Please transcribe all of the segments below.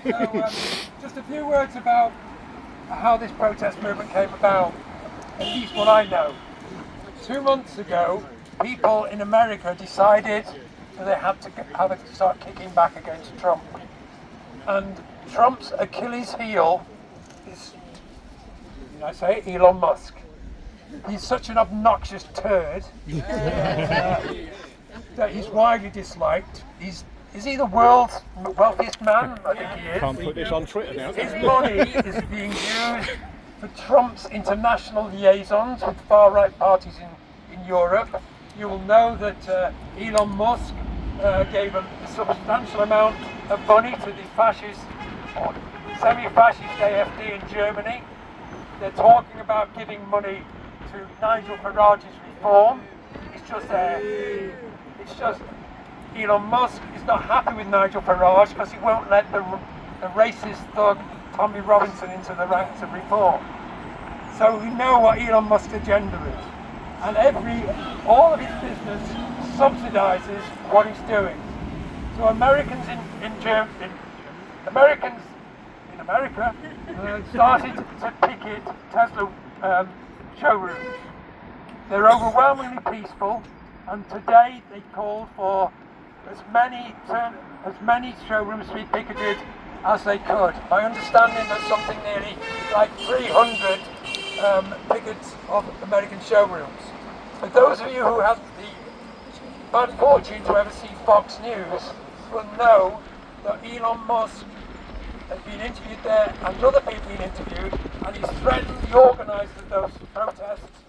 So, just a few words about how this protest movement came about, at least what I know. 2 months ago, people in America decided that they had to start kicking back against Trump. And Trump's Achilles heel is, Elon Musk. He's such an obnoxious turd that he's widely disliked. Is he the world's wealthiest man? I think he is. Can't put this on Twitter now. His money is being used for Trump's international liaisons with far-right parties in Europe. You will know that Elon Musk gave a substantial amount of money to the fascist or semi-fascist AfD in Germany. They're talking about giving money to Nigel Farage's reform. It's just Elon Musk is not happy with Nigel Farage because he won't let the racist thug Tommy Robinson into the ranks of reform. So we know what Elon Musk's agenda is, and all of his business subsidizes what he's doing. So Americans in America started to picket Tesla showrooms. They're overwhelmingly peaceful, and today they called for as many showrooms to be picketed as they could. My understanding there's something nearly like 300 pickets of American showrooms. For those of you who have the bad fortune to ever see Fox News will know that Elon Musk has been interviewed there and other people been interviewed, and he's threatened the organisers of those protests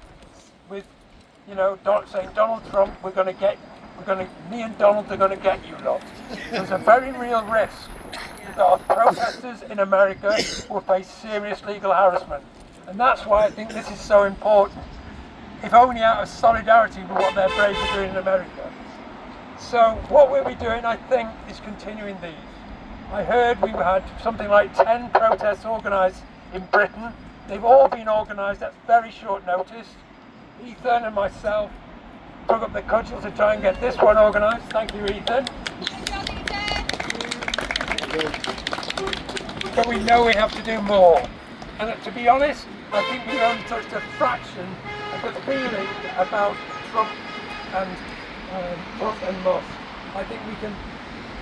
with, saying Donald Trump, me and Donald are going to get you lot. There's a very real risk that our protesters in America will face serious legal harassment, and that's why I think this is so important, if only out of solidarity with what their braves are doing in America. So what we'll be doing, I think, is continuing these. I heard we had something like 10 protests organised in Britain. They've all been organised at very short notice. Ethan and myself took up the cudgel to try and get this one organised. Thank you, Ethan. But we know we have to do more. And to be honest, I think we've only touched a fraction of the feeling about Trump and Musk. I think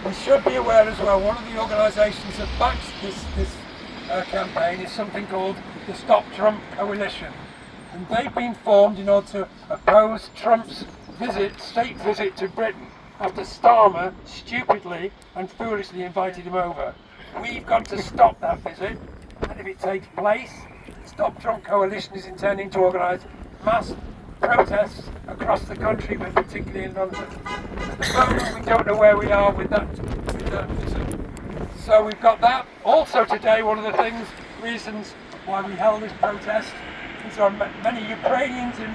we should be aware as well, one of the organisations that backs this campaign is something called the Stop Trump Coalition. And they've been formed in order to oppose Trump's state visit to Britain after Starmer stupidly and foolishly invited him over. We've got to stop that visit, and if it takes place, the Stop Trump Coalition is intending to organise mass protests across the country, but particularly in London. At the moment, we don't know where we are with that visit. So we've got that. Also today, one of the reasons why we held this protest is there are many Ukrainians in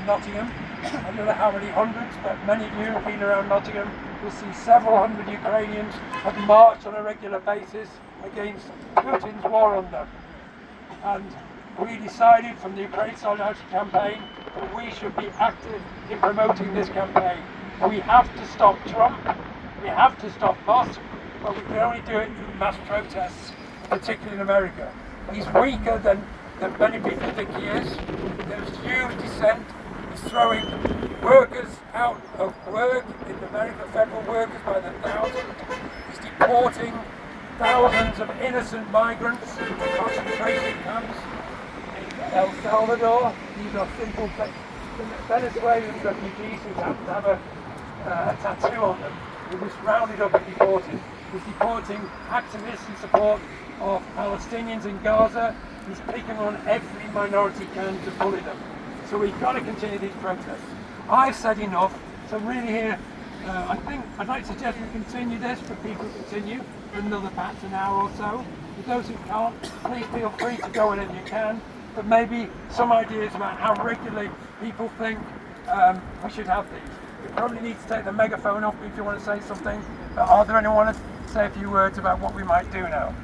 Nottingham. I don't know how many hundreds, but many of you have been around Nottingham. You'll see several hundred Ukrainians have marched on a regular basis against Putin's war on them. And we decided from the Ukraine Solidarity Campaign that we should be active in promoting this campaign. We have to stop Trump, we have to stop Musk, but we can only do it through mass protests, particularly in America. He's weaker than many people think he is. There's huge dissent. He's throwing workers out of work in America, federal workers by the thousands. He's deporting thousands of innocent migrants into concentration camps in El Salvador. These are simple Venezuelan refugees who happen to have a tattoo on them. He was rounded up and deported. He's deporting activists in support of Palestinians in Gaza. He's picking on every minority can to bully them. So we've got to continue these protests. I've said enough, so really here, I think I'd like to suggest we continue this, for people to continue for another perhaps an hour or so. For those who can't, please feel free to go whenever you can, but maybe some ideas about how regularly people think we should have these. You probably need to take the megaphone off if you want to say something, but are there anyone to say a few words about what we might do now?